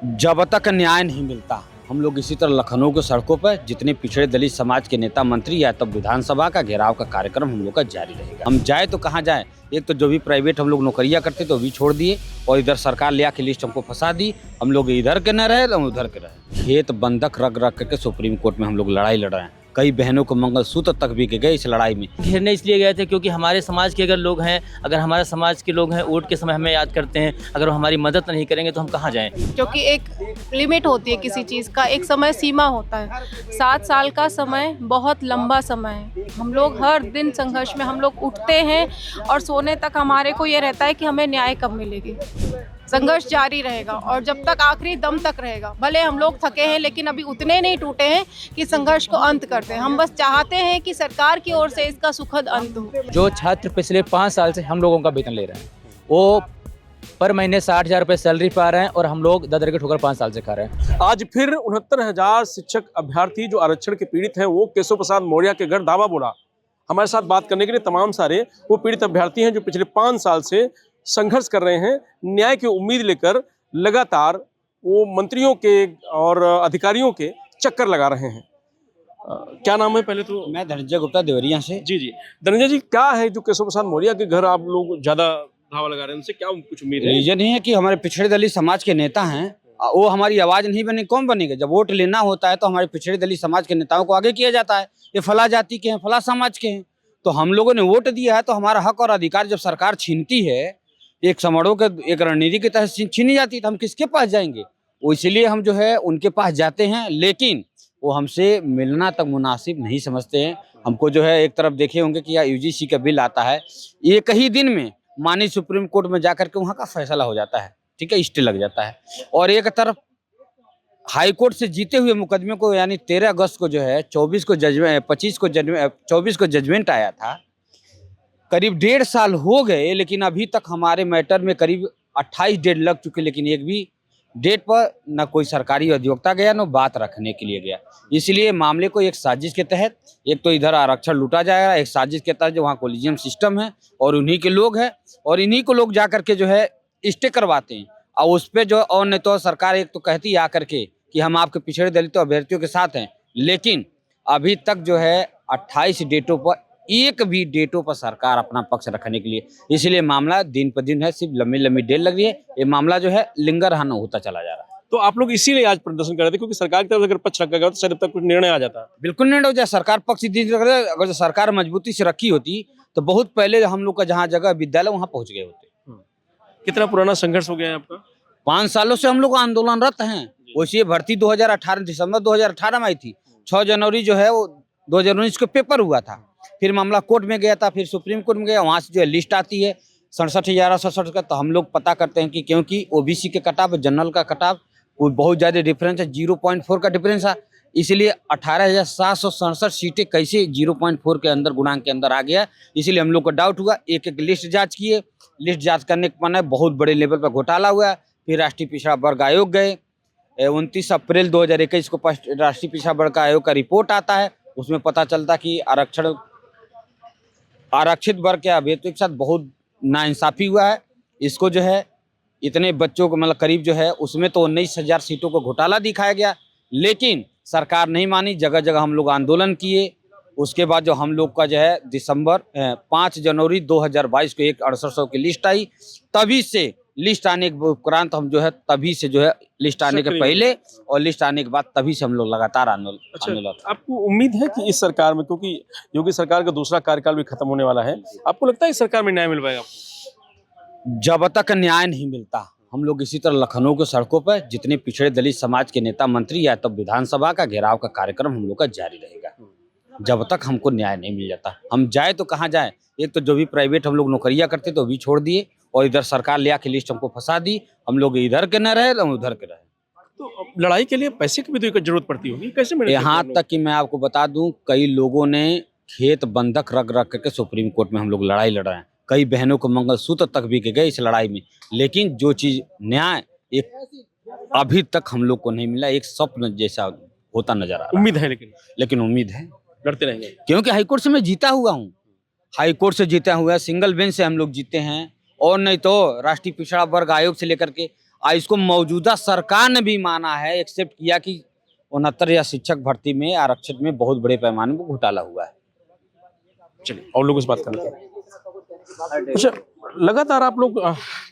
जब तक न्याय नहीं मिलता हम लोग इसी तरह लखनऊ के सड़कों पर जितने पिछड़े दलित समाज के नेता मंत्री या तब विधानसभा का घेराव का कार्यक्रम हम लोग का जारी रहेगा। हम जाए तो कहाँ जाए, एक तो जो भी प्राइवेट हम लोग नौकरियां करते तो भी छोड़ दिए और इधर सरकार ले आके लिस्ट हमको फंसा दी। हम लोग इधर के न रहे हम उधर के रहे। खेत बंधक रख रख करके सुप्रीम कोर्ट में हम लोग लड़ाई लड़ रहे हैं। कई बहनों को मंगलसूत्र तक भी गए इस लड़ाई में। घेरने इसलिए गए थे क्योंकि हमारे समाज के अगर लोग हैं, अगर हमारे समाज के लोग हैं वोट के समय हमें याद करते हैं, अगर वो हमारी मदद नहीं करेंगे तो हम कहाँ जाएं। क्योंकि एक लिमिट होती है किसी चीज़ का, एक समय सीमा होता है। 7 साल का समय बहुत लंबा समय है। हम लोग हर दिन संघर्ष में हम लोग उठते हैं और सोने तक हमारे को ये रहता है कि हमें न्याय कब मिलेगी। संघर्ष जारी रहेगा और जब तक आखिरी दम तक रहेगा। भले हम लोग थके हैं लेकिन अभी उतने नहीं टूटे हैं कि संघर्ष को अंत करते हैं। हम बस चाहते हैं कि सरकार की ओर से इसका सुखद अंत हो। जो छात्र पिछले 5 साल से हम लोगों का वेतन ले रहे हैं वो पर महीने 60,000 रुपये सैलरी पा रहे हैं और हम लोग दर के ठोकर 5 साल से खा रहे हैं। आज फिर 69,000 शिक्षक अभ्यर्थी जो आरक्षण के पीड़ित हैं वो केशव प्रसाद मौर्य के घर दावा बोला। हमारे साथ बात करने के लिए तमाम सारे वो पीड़ित अभ्यर्थी हैं जो पिछले 5 साल से संघर्ष कर रहे हैं, न्याय की उम्मीद लेकर लगातार वो मंत्रियों के और अधिकारियों के चक्कर लगा रहे हैं। क्या नाम है पहले तो? मैं धनंजय गुप्ता देवरिया से। जी धनंजय जी, क्या है जो केशव प्रसाद मौर्य के घर आप लोग ज्यादा धावा लगा रहे हैं, उनसे क्या कुछ उम्मीद है? रीजन ही है कि हमारे पिछड़े दलित समाज के नेता हैं, वो हमारी आवाज नहीं बने, कौन बनेगा? जब वोट लेना होता है तो हमारे पिछड़े दलित समाज के नेताओं को आगे किया जाता है। ये फला जाति के हैं, फला समाज के हैं, तो हम लोगों ने वोट दिया है तो हमारा हक और अधिकार जब सरकार छीनती है, एक समारोह के एक रणनीति के तहत छीनी जाती है तो हम किसके पास जाएंगे? वो इसलिए हम जो है उनके पास जाते हैं, लेकिन वो हमसे मिलना तक मुनासिब नहीं समझते हैं। हमको जो है एक तरफ देखे होंगे कि यूजीसी का बिल आता है, एक ही दिन में माननीय सुप्रीम कोर्ट में जाकर के वहाँ का फैसला हो जाता है, ठीक है, स्टे लग जाता है। और एक तरफ हाई कोर्ट से जीते हुए मुकदमे को यानी 13 अगस्त को जो है 24 को जजमेंट आया था। करीब 1.5 साल हो गए लेकिन अभी तक हमारे मैटर में करीब 28 डेट लग चुके, लेकिन एक भी डेट पर न कोई सरकारी अधिवक्ता गया न बात रखने के लिए गया। इसलिए मामले को एक साजिश के तहत, एक तो इधर आरक्षण लूटा जाएगा, एक साजिश के तहत जो वहाँ कोलिजियम सिस्टम है और उन्हीं के लोग हैं और इन्हीं को लोग जा करके जो है स्टे करवाते हैं। और उस पर जो और नहीं तो सरकार एक तो कहती है आकर के कि हम आपके पिछड़े दलितों अभ्यर्थियों के साथ हैं, लेकिन अभी तक जो है 28 डेटों पर एक भी डेटों पर सरकार अपना पक्ष रखने के लिए, इसलिए मामला दिन पर दिन है सिर्फ लंबी लंबी डेट लग रही है। ये मामला जो है लिंगरहान होता चला जा रहा है। तो आप लोग इसीलिए आज प्रदर्शन कर रहे थे क्योंकि सरकार की तरफ अगर पक्ष रखा गया तो शायद अब तक कुछ निर्णय आ जाता? बिल्कुल निर्णय हो जाए। सरकार पक्ष अगर सरकार मजबूती से रखी होती तो बहुत पहले हम लोग का जहाँ जगह विद्यालय वहाँ पहुँच गए होते। कितना पुराना संघर्ष हो गया है आपका? 5 सालों से हम लोग आंदोलनरत हैं। वैसे भर्ती 2018 दिसंबर 2018 में आई थी। 6 जनवरी जो है वो 2019 को पेपर हुआ था, फिर मामला कोर्ट में गया था, फिर सुप्रीम कोर्ट में गया, वहाँ से जो है लिस्ट आती है 67,067 का। तो हम लोग पता करते हैं कि क्योंकि ओबीसी के कटाव जनरल का कटाव वो बहुत ज़्यादा डिफरेंस है, 0.4 का डिफरेंस है, इसलिए 18,767 सीटें कैसे 0.4 के अंदर गुणांक के अंदर आ गया। इसलिए हम लोग को डाउट हुआ, एक एक लिस्ट जाँच किए। लिस्ट जाँच करने के माने बहुत बड़े लेवल पर घोटाला हुआ। फिर राष्ट्रीय पिछड़ा वर्ग आयोग गए, 29 अप्रैल 2021 को राष्ट्रीय पिछड़ा वर्ग आयोग का रिपोर्ट आता है। उसमें पता चलता कि आरक्षित वर्ग के अभ्यर्थियों के साथ बहुत नाइंसाफी हुआ है। इसको जो है इतने बच्चों को मतलब करीब जो है उसमें तो 19,000 सीटों को घोटाला दिखाया गया, लेकिन सरकार नहीं मानी। जगह जगह हम लोग आंदोलन किए। उसके बाद जो हम लोग का जो है 5 जनवरी 2022 को एक 6800 की लिस्ट आई। तभी से लिस्ट आने के उपरांत हम जो है तभी से जो है लिस्ट आने के पहले और लिस्ट आने के बाद तभी से हम लोग लगातार आंदोलन। आपको उम्मीद है कि इस सरकार में, क्योंकि योगी सरकार का दूसरा कार्यकाल भी खत्म होने वाला है, आपको लगता है इस सरकार में न्याय मिल पाएगा आपको? जब तक न्याय नहीं मिलता हम लोग इसी तरह लखनऊ के सड़कों पर जितने पिछड़े दलित समाज के नेता मंत्री या तब विधानसभा का घेराव का कार्यक्रम हम लोग का जारी रहेगा जब तक हमको न्याय नहीं मिल जाता। हम जाए तो कहाँ जाए, एक तो जो भी प्राइवेट हम लोग नौकरियां करते तो भी छोड़ दिए और इधर सरकार ले आके लिस्ट हमको फंसा दी। हम लोग इधर के न रहे हम उधर के रहे। तो लड़ाई के लिए पैसे की भी तो जरूरत पड़ती होगी, कैसे मिलेगा? यहाँ तक कि मैं आपको बता दूं, कई लोगों ने खेत बंधक रख रख करके सुप्रीम कोर्ट में हम लोग लड़ाई लड़ रहे हैं। कई बहनों को मंगलसूत्र तक भी गए इस लड़ाई में, लेकिन जो चीज न्याय एक अभी तक हम लोग को नहीं मिला। एक स्वप्न जैसा होता नजर आ रहा है। उम्मीद है लेकिन उम्मीद है, लड़ते रहेंगे क्योंकि हाईकोर्ट से मैं जीता हुआ हूँ। हाईकोर्ट से जीता हुआ, सिंगल बेंच से हम लोग जीते हैं, और नहीं तो राष्ट्रीय पिछड़ा वर्ग आयोग से लेकर के और इसको मौजूदा सरकार ने भी माना है, एक्सेप्ट किया कि 69 या शिक्षक भर्ती में आरक्षण में बहुत बड़े पैमाने पर घोटाला हुआ है। चलिए और लोगों से बात करते हैं। अच्छा, लगातार आप लोग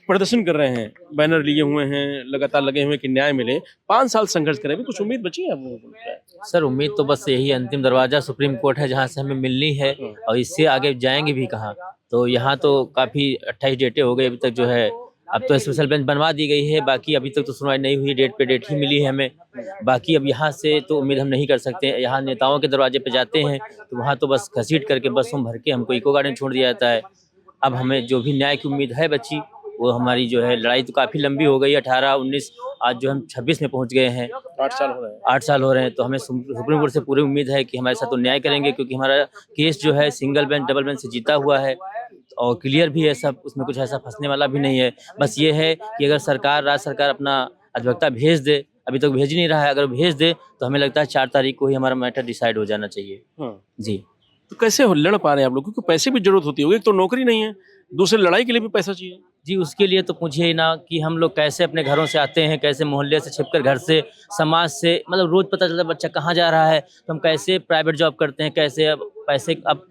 प्रदर्शन कर रहे हैं, बैनर लिए हुए हैं, लगातार लगे हुए हैं कि न्याय मिले। 5 साल संघर्ष करें, अभी कुछ उम्मीद बची है आप लोगों को? सर उम्मीद तो बस यही अंतिम दरवाजा सुप्रीम कोर्ट है जहाँ से हमें मिलनी है, और इससे आगे जाएंगे भी कहाँ। तो यहाँ तो काफ़ी 28 डेटें हो गई अभी तक जो है। अब तो स्पेशल बेंच बनवा दी गई है, बाकी अभी तक तो सुनवाई नहीं हुई, डेट पे डेट ही मिली है हमें। बाकी अब यहाँ से तो उम्मीद हम नहीं कर सकते। यहाँ नेताओं के दरवाजे पे जाते हैं तो वहाँ तो बस घसीट करके बसों भर के हमको इको गार्डन छोड़ दिया जाता है। अब हमें जो भी न्याय की उम्मीद है बच्ची, वो हमारी जो है लड़ाई तो काफ़ी लंबी हो गई, 18, 19, आज जो हम 26 में पहुँच गए हैं। 8 साल हो रहे हैं। 8 साल हो रहे हैं। तो हमें सुप्रीम कोर्ट से पूरी उम्मीद है कि हमारे साथ तो न्याय करेंगे, क्योंकि हमारा केस जो है सिंगल बेंच डबल बेंच से जीता हुआ है और क्लियर भी है सब, उसमें कुछ ऐसा फंसने वाला भी नहीं है। बस ये है कि अगर सरकार, राज्य सरकार अपना अधिवक्ता भेज दे, अभी तक भेज नहीं रहा है, अगर भेज दे तो हमें लगता है 4 तारीख को ही हमारा मैटर डिसाइड हो जाना चाहिए। जी। तो कैसे लड़ पा रहे हैं आप लोग, क्योंकि पैसे भी जरूरत होती होगी, एक तो नौकरी नहीं है, दूसरी लड़ाई के लिए भी पैसा चाहिए। जी, उसके लिए तो पूछिए ना कि हम लोग कैसे अपने घरों से आते हैं, कैसे मोहल्ले से छिपकर घर से, समाज से, मतलब रोज पता चलता है बच्चा कहाँ जा रहा है, तो हम कैसे प्राइवेट जॉब करते हैं, कैसे अब पैसे अब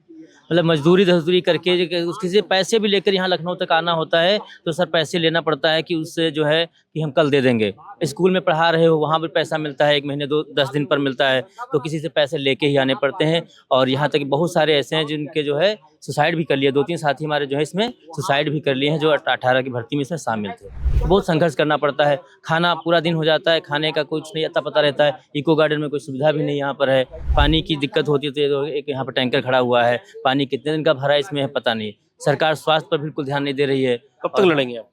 मतलब मजदूरी करके उसके से पैसे भी लेकर यहाँ लखनऊ तक आना होता है। तो सर पैसे लेना पड़ता है कि उससे जो है कि हम कल दे देंगे। स्कूल में पढ़ा रहे हो, वहाँ भी पैसा मिलता है, 1 महीने 10 दिन पर मिलता है, तो किसी से पैसे लेके ही आने पड़ते हैं। और यहाँ तक बहुत सारे ऐसे हैं जिनके जो है सुसाइड भी कर लिए, 2-3 साथी हमारे जो है इसमें सुसाइड भी कर लिए हैं, जो 18 की भर्ती में इसमें शामिल थे। तो बहुत संघर्ष करना पड़ता है, खाना पूरा दिन हो जाता है, खाने का कुछ नहीं अता पता रहता है। इको गार्डन में कोई सुविधा भी नहीं यहाँ पर है, पानी की दिक्कत होती है। तो एक यहाँ पर टैंकर खड़ा हुआ है, पानी कितने दिन का भरा है इसमें है पता नहीं। सरकार स्वास्थ्य पर बिल्कुल ध्यान नहीं दे रही है। कब तक लड़ेंगे आप?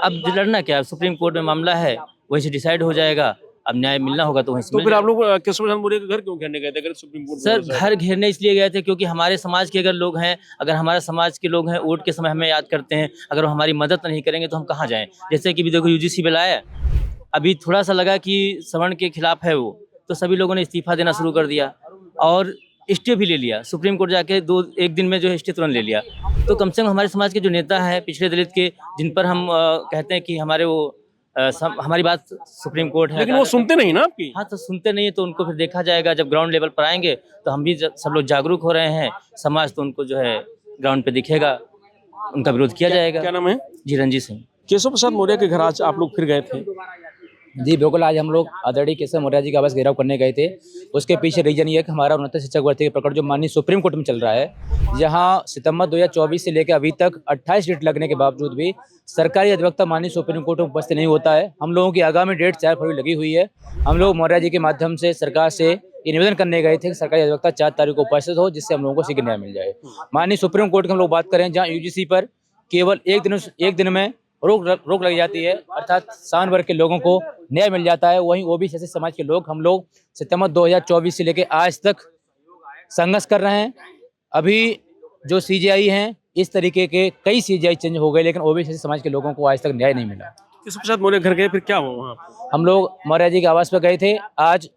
अब लड़ना क्या, सुप्रीम कोर्ट में मामला है, वहीं से डिसाइड हो जाएगा। अब न्याय मिलना होगा तो वहीं से। तो फिर आप लोग केशव प्रसाद मौर्य के घर क्यों घेरने गए थे अगर सुप्रीम कोर्ट? सर घर घेरने इसलिए गए थे क्योंकि हमारे समाज के अगर लोग हैं, अगर हमारे समाज के लोग हैं वोट के समय हमें याद करते हैं, अगर वो हमारी मदद नहीं करेंगे तो हम कहाँ जाएं। जैसे कि भी देखो UGC बिल आया, अभी थोड़ा सा लगा कि सवर्ण के खिलाफ है वो, तो सभी लोगों ने इस्तीफा देना शुरू कर दिया और स्टे भी ले लिया। सुप्रीम कोर्ट जाके 1 दिन में जो है स्टे तुरंत ले लिया। तो कम से कम हमारे समाज के जो नेता हैं पिछड़े दलित के, जिन पर हम कहते हैं कि हमारे वो हमारी बात सुप्रीम कोर्ट है, लेकिन वो सुनते नहीं ना आपकी। हाँ, तो सुनते नहीं है तो उनको फिर देखा जाएगा जब ग्राउंड लेवल पर आएंगे। तो हम भी सब लोग जागरूक हो रहे हैं, समाज तो उनको जो है ग्राउंड पे दिखेगा, उनका विरोध किया जाएगा। क्या नाम है? जी, रंजीत सिंह। केशव प्रसाद मौर्य के घर आज आप लोग फिर गए थे? जी बिल्कुल, आज हम लोग आदरणीय केशव मौर्य जी का आवास घेराव करने गए थे। उसके पीछे रीजन ये है कि हमारा 69 शिक्षक भर्ती के प्रकरण जो माननीय सुप्रीम कोर्ट में चल रहा है, जहां सितंबर 2024 से लेकर अभी तक 28 डेट लगने के बावजूद भी सरकारी अधिवक्ता माननीय सुप्रीम कोर्ट में उपस्थित नहीं होता है। हम लोगों की आगामी डेट 4 फरवरी लगी हुई है। हम लोग मौर्य जी के माध्यम से सरकार से ये निवेदन करने गए थे कि सरकारी अधिवक्ता 4 तारीख को उपस्थित हो, जिससे हम लोगों को शीघ्र न्याय मिल जाए। माननीय सुप्रीम कोर्ट की हम लोग बात करें, जहाँ UGC पर केवल एक दिन में रोक लग जाती है, अर्थात सामान्य वर्ग के लोगों को न्याय मिल जाता है। वहीं OBC समाज के लोग, हम लोग सितंबर 2024 से लेकर आज तक संघर्ष कर रहे हैं। अभी जो CJI हैं, इस तरीके के कई CJI चेंज हो गए, लेकिन OBC समाज के लोगों को आज तक न्याय नहीं मिला। केशव प्रसाद मौर्य घर गए, फिर क्या हुआ वहाँ? हम लोग मौर्य जी के आवास पर गए थे, आज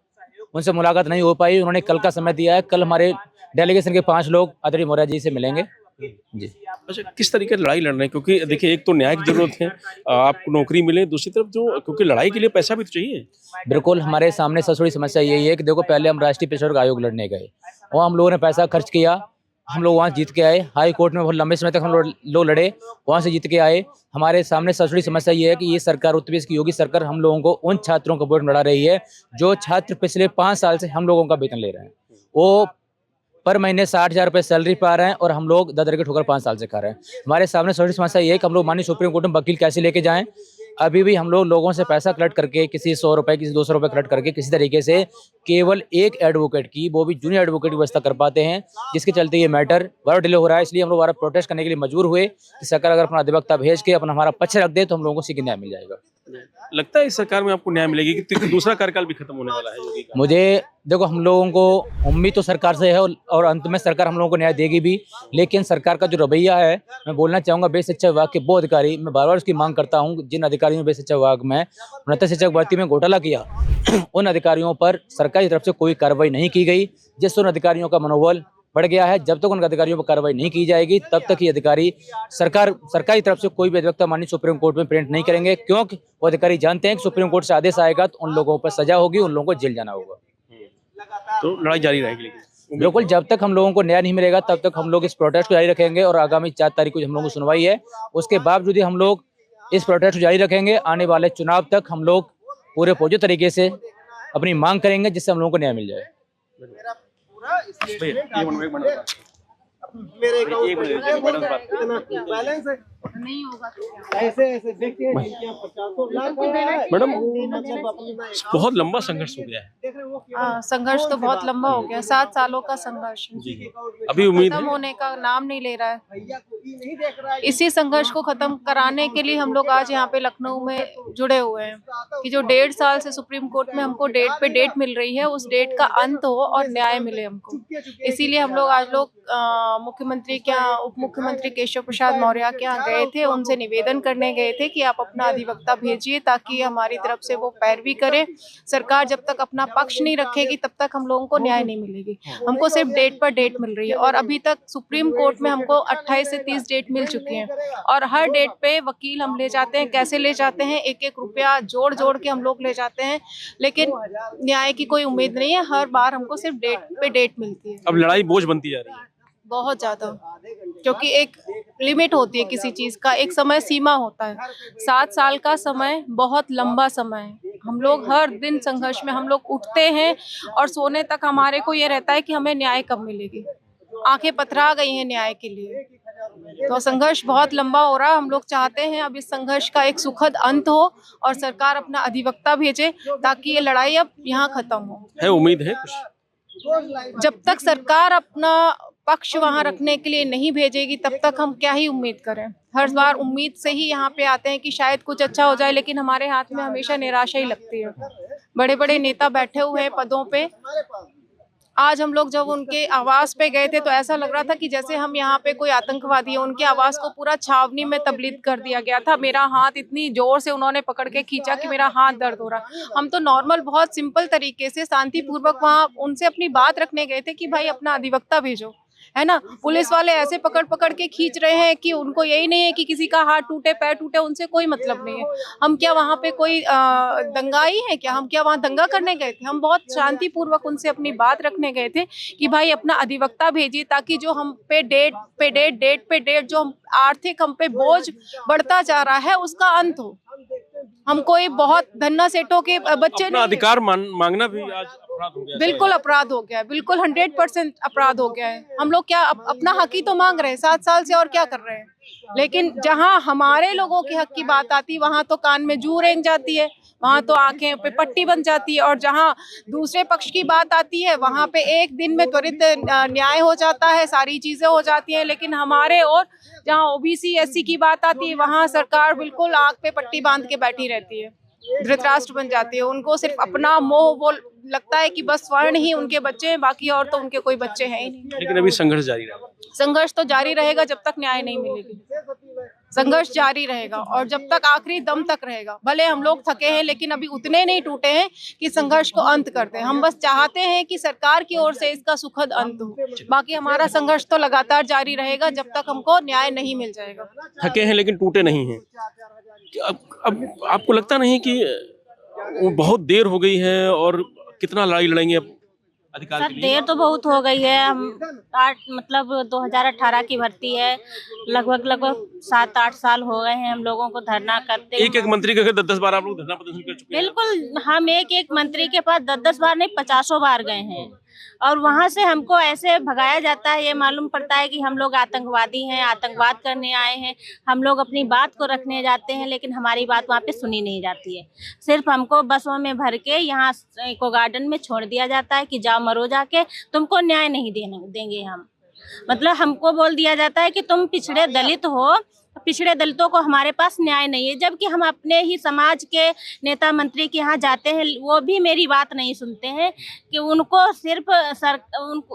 उनसे मुलाकात नहीं हो पाई। उन्होंने कल का समय दिया है, कल हमारे डेलीगेशन के 5 लोग आदरणीय मौर्य जी से मिलेंगे। जी। अच्छा, किस तरीके की लड़ाई लड़ रहे हैं? क्योंकि देखिए, एक तो न्याय की जरूरत है, आपको नौकरी मिले, दूसरी तरफ जो क्योंकि लड़ाई के लिए पैसा भी तो चाहिए। बिल्कुल, हमारे सामने सबसे बड़ी समस्या यही है कि देखो, पहले हम राष्ट्रीय पेशेवर आयोग लड़ने गए, वहाँ हम लोगों ने पैसा खर्च किया, हम लोग वहाँ जीत के आए। हाई कोर्ट में बहुत लंबे समय तक हम लोग लड़े, वहाँ से जीत के आए। हमारे सामने सबसे बड़ी समस्या ये है कि ये सरकार, उत्तर प्रदेश की योगी सरकार, हम लोगों को उन छात्रों का वोट लड़ा रही है जो छात्र पिछले 5 साल से हम लोगों का वेतन ले रहे हैं। वो पर महीने 60,000 रुपये सैलरी पा रहे हैं और हम लोग दर के ठोकर 5 साल से खा रहे हैं। हमारे सामने सबसे बड़ी समस्या ये है कि हम लोग माननीय सुप्रीम कोर्ट में वकील कैसे लेके जाएं। अभी भी हम लोगों से पैसा कलेक्ट करके, किसी 100 रुपये, किसी 200 रुपये कलेक्ट करके किसी तरीके से केवल एक एडवोकेट की, वो भी जूनियर एडवोकेट की व्यवस्था कर पाते हैं, जिसके चलते ये मैटर बड़ा डिले हो रहा है। इसलिए हम लोग बार प्रोटेस्ट करने के लिए मजबूर हुए कि सरकार अगर अपना अधिवक्ता भेज के अपना हमारा पक्ष रख दे तो हम लोगों को शीघ्र न्याय मिल जाएगा। लगता है इस सरकार में आपको न्याय मिलेगी कि दूसरा कार्यकाल भी खत्म होने वाला है योगी का? मुझे देखो, हम लोगों को उम्मीद तो सरकार से है और अंत में सरकार हम लोगों को न्याय देगी भी, लेकिन सरकार का जो रवैया है, मैं बोलना चाहूँगा बेस शिक्षा विभाग के वो अधिकारी, मैं बार बार उसकी मांग करता हूँ, जिन अधिकारियों ने बेस शिक्षा विभाग में 69 शिक्षक भर्ती में घोटाला किया, उन अधिकारियों पर सरकार की तरफ से कोई कार्रवाई नहीं की गई, जिससे उन अधिकारियों का मनोबल बढ़ गया है। जब तक उन अधिकारियों पर कार्रवाई नहीं की जाएगी तब तक ये अधिकारी सरकारी तरफ से कोई भी अधिवक्ता माननीय सुप्रीम कोर्ट में प्रेरित नहीं करेंगे, क्योंकि वो अधिकारी जानते हैं कि सुप्रीम कोर्ट से आदेश आएगा तो उन लोगों पर सजा होगी, उन लोगों को जेल जाना होगा। तो लड़ाई जारी रहेगी लेकिन बिल्कुल, जब तक हम लोगों को न्याय नहीं मिलेगा तब तक हम लोग इस प्रोटेस्ट को जारी रखेंगे और आगामी 4 तारीख को हम लोगों को सुनवाई है, उसके बावजूद ही हम लोग इस प्रोटेस्ट को जारी रखेंगे। आने वाले चुनाव तक हम लोग पूरे पॉजिटिव तरीके से अपनी मांग करेंगे जिससे हम लोगों को न्याय मिल जाए। नहीं होगा मैडम बहुत लंबा संघर्ष हो गया है। संघर्ष तो बहुत लंबा हो गया, 7 सालों का संघर्ष अभी उम्मीद है खत्म होने का नाम नहीं ले रहा है। इसी संघर्ष को खत्म कराने के लिए हम लोग आज यहाँ पे लखनऊ में जुड़े हुए हैं कि जो 1.5 साल से सुप्रीम कोर्ट में हमको डेट पे डेट मिल रही है, उस डेट का अंत हो और न्याय मिले हमको। इसीलिए हम लोग आज मुख्यमंत्री के यहाँ, उप मुख्यमंत्री केशव प्रसाद मौर्य के यहाँ गए थे, उनसे निवेदन करने गए थे कि आप अपना अधिवक्ता भेजिए ताकि हमारी तरफ से वो पैरवी करें। सरकार जब तक अपना पक्ष नहीं रखेगी तब तक हम लोगों को न्याय नहीं मिलेगी। हमको सिर्फ डेट पर डेट मिल रही है और अभी तक सुप्रीम कोर्ट में हमको 28 से 30 डेट मिल चुकी हैं और हर डेट पे वकील हम ले जाते हैं। कैसे ले जाते हैं, 1-1 रुपया जोड़ जोड़ के हम लोग ले जाते हैं, लेकिन न्याय की कोई उम्मीद नहीं है। हर बार हमको सिर्फ डेट पे डेट मिलती है। अब लड़ाई बोझ बनती जा रही है बहुत ज्यादा, क्योंकि एक लिमिट होती है किसी चीज का, एक समय सीमा होता है। 7 साल का समय बहुत लंबा समय है। हम लोग हर दिन संघर्ष में हम लोग उठते हैं और सोने तक हमारे को ये रहता है कि हमें न्याय कब मिलेगी। आंखें पथरा गई हैं न्याय के लिए, तो संघर्ष बहुत लंबा हो रहा है। हम लोग चाहते हैं अब इस संघर्ष का एक सुखद अंत हो और सरकार अपना अधिवक्ता भेजे ताकि ये लड़ाई अब यहाँ खत्म हो। है उम्मीद है कुछ? जब तक सरकार अपना पक्ष वहां रखने के लिए नहीं भेजेगी तब तक हम क्या ही उम्मीद करें। हर बार उम्मीद से ही यहाँ पे आते हैं कि शायद कुछ अच्छा हो जाए, लेकिन हमारे हाथ में हमेशा निराशा ही लगती है। बड़े बड़े नेता बैठे हुए हैं पदों पे। आज हम लोग जब उनके आवास पे गए थे तो ऐसा लग रहा था कि जैसे हम यहाँ पे कोई आतंकवादी है। उनके आवास को पूरा छावनी में तब्दील कर दिया गया था। मेरा हाथ इतनी जोर से उन्होंने पकड़ के खींचा कि मेरा हाथ दर्द हो रहा। हम तो नॉर्मल बहुत सिंपल तरीके से शांतिपूर्वक वहाँ उनसे अपनी बात रखने गए थे कि भाई अपना अधिवक्ता भेजो, है ना। पुलिस वाले ऐसे पकड़ पकड़ के खींच रहे हैं कि उनको यही नहीं है कि किसी का हाथ टूटे पैर टूटे, उनसे कोई मतलब नहीं है। हम क्या वहाँ पे कोई दंगाई है क्या? हम क्या वहाँ दंगा करने गए थे? हम बहुत शांतिपूर्वक उनसे अपनी बात रखने गए थे कि भाई अपना अधिवक्ता भेजिए ताकि जो हम पे डेट पे डेट जो आर्थिक हम पे बोझ बढ़ता जा रहा है उसका अंत हो। हम कोई बहुत धन्ना सेठों के बच्चे अपना अधिकार मांगना भी आज अपराध हो गया। बिल्कुल अपराध हो गया है, बिल्कुल 100% अपराध हो गया है। हम लोग क्या अपना हक ही तो मांग रहे हैं 7 साल से, और क्या कर रहे हैं। लेकिन जहां हमारे लोगों के हक की बात आती है वहां तो कान में जू रेंग जाती है, वहां तो आंखें पे पट्टी बन जाती है। और जहां दूसरे पक्ष की बात आती है वहां पे एक दिन में त्वरित न्याय हो जाता है, सारी चीजें हो जाती हैं। लेकिन हमारे और जहां ओबीसी एससी की बात आती है वहां सरकार बिल्कुल आंख पे पट्टी बांध के बैठी रहती है, धृतराष्ट्र बन जाती है। उनको सिर्फ अपना मोह वो लगता है कि बस स्वर्ण ही उनके बच्चे हैं, बाकी और तो उनके कोई बच्चे हैं ही नहीं। लेकिन अभी संघर्ष जारी रहेगा। संघर्ष तो जारी रहेगा जब तक न्याय नहीं मिलेगी। संघर्ष जारी रहेगा और जब तक आखिरी दम तक रहेगा। भले हम लोग थके हैं लेकिन अभी उतने नहीं टूटे हैं कि संघर्ष को अंत कर दें। हम बस चाहते हैं कि सरकार की ओर से इसका सुखद अंत हो। बाकी हमारा संघर्ष तो लगातार जारी रहेगा जब तक हमको न्याय नहीं मिल जाएगा। थके हैं लेकिन टूटे नहीं हैं। अब आपको लगता नहीं कि वो बहुत देर हो गई है और कितना लड़ाई लड़ेंगे अब अधिकार के लिए? देर तो बहुत हो गई है। हम 2018 की भर्ती है, लगभग 7-8 साल हो गए हैं हम लोगों को धरना करते। एक मंत्री के 10-10 बार आप लोग धरना प्रदर्शन कर चुके हैं। बिल्कुल, हम एक मंत्री के पास 10-10 बार नहीं 50 बार गए हैं और वहां से हमको ऐसे भगाया जाता है। ये मालूम पड़ता है कि हम लोग आतंकवादी हैं, आतंकवाद करने आए हैं। हम लोग अपनी बात को रखने जाते हैं लेकिन हमारी बात वहाँ पे सुनी नहीं जाती है। सिर्फ हमको बसों में भर के यहाँ इको गार्डन में छोड़ दिया जाता है कि जाओ मरो जाके, तुमको न्याय नहीं देंगे हम। मतलब हमको बोल दिया जाता है कि तुम पिछड़े दलित हो, पिछड़े दलितों को हमारे पास न्याय नहीं है, जबकि हम अपने ही समाज के नेता मंत्री के यहाँ जाते हैं, वो भी मेरी बात नहीं सुनते हैं कि उनको सिर्फ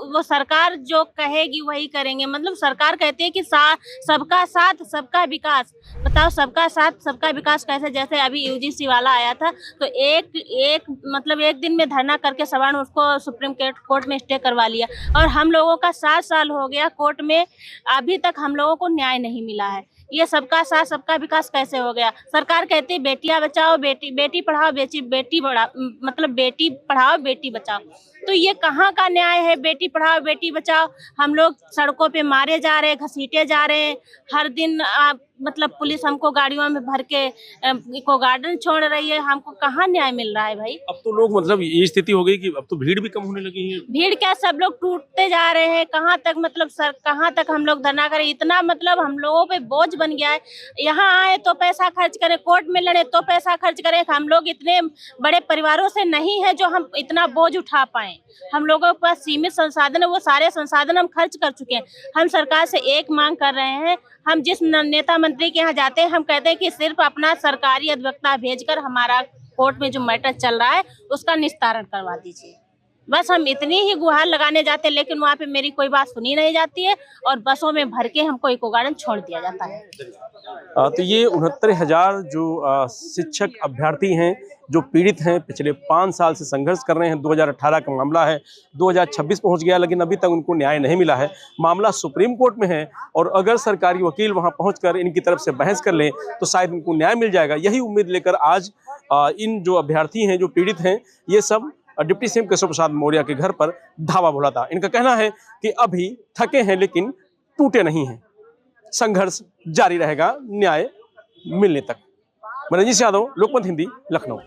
वो सरकार जो कहेगी वही करेंगे। मतलब सरकार कहती है कि सबका साथ सबका विकास। बताओ सबका साथ सबका विकास कैसे? जैसे अभी यूजीसी वाला आया था तो एक दिन में धरना करके सवाल उसको सुप्रीम कोर्ट में स्टे करवा लिया, और हम लोगों का 7 साल हो गया कोर्ट में, अभी तक हम लोगों को न्याय नहीं मिला है। ये सबका साथ सबका विकास कैसे हो गया? सरकार कहती है बेटियां बचाओ, बेटी पढ़ाओ, बेटी पढ़ाओ बेटी बचाओ। तो ये कहाँ का न्याय है? बेटी पढ़ाओ बेटी बचाओ। हम लोग सड़कों पे मारे जा रहे हैं, घसीटे जा रहे हैं, हर दिन पुलिस हमको गाड़ियों में भर के इको गार्डन छोड़ रही है। हमको कहाँ न्याय मिल रहा है भाई? अब तो लोग ये स्थिति हो गई कि अब तो भीड़ भी कम होने लगी है। भीड़ क्या, सब लोग टूटते जा रहे हैं। कहाँ तक कहाँ तक हम लोग धरना करें? इतना हम लोगों पे बोझ बन गया है। यहाँ आए तो पैसा खर्च करें, कोर्ट में लड़े तो पैसा खर्च करें। हम लोग इतने बड़े परिवारों से नहीं है जो हम इतना बोझ उठा पाए। हम लोगों के पास सीमित संसाधन है, वो सारे संसाधन हम खर्च कर चुके हैं। हम सरकार से एक मांग कर रहे हैं, हम जिस नेता मंत्री के यहाँ जाते हैं हम कहते हैं कि सिर्फ अपना सरकारी अधिवक्ता भेजकर हमारा कोर्ट में जो मैटर चल रहा है उसका निस्तारण करवा दीजिए। बस हम इतनी ही गुहार लगाने जाते हैं, लेकिन वहाँ पे मेरी कोई बात सुनी नहीं जाती है और बसों में भर के हमको इको गार्डन छोड़ दिया जाता है। तो ये 69,000 जो शिक्षक अभ्यर्थी हैं जो पीड़ित हैं, पिछले 5 साल से संघर्ष कर रहे हैं। 2018 का मामला है, 2026 पहुंच गया, लेकिन अभी तक उनको न्याय नहीं मिला है। मामला सुप्रीम कोर्ट में है और अगर सरकारी वकील वहां पहुंचकर इनकी तरफ से बहस कर लें तो शायद इनको न्याय मिल जाएगा। यही उम्मीद लेकर आज इन जो अभ्यर्थी हैं जो पीड़ित हैं, ये सब डिप्टी सीएम केशव प्रसाद मौर्य के घर पर धावा बोला था। इनका कहना है कि अभी थके हैं लेकिन टूटे नहीं हैं, संघर्ष जारी रहेगा न्याय मिलने तक। मैं रंजीत यादव, लोकमत हिंदी, लखनऊ।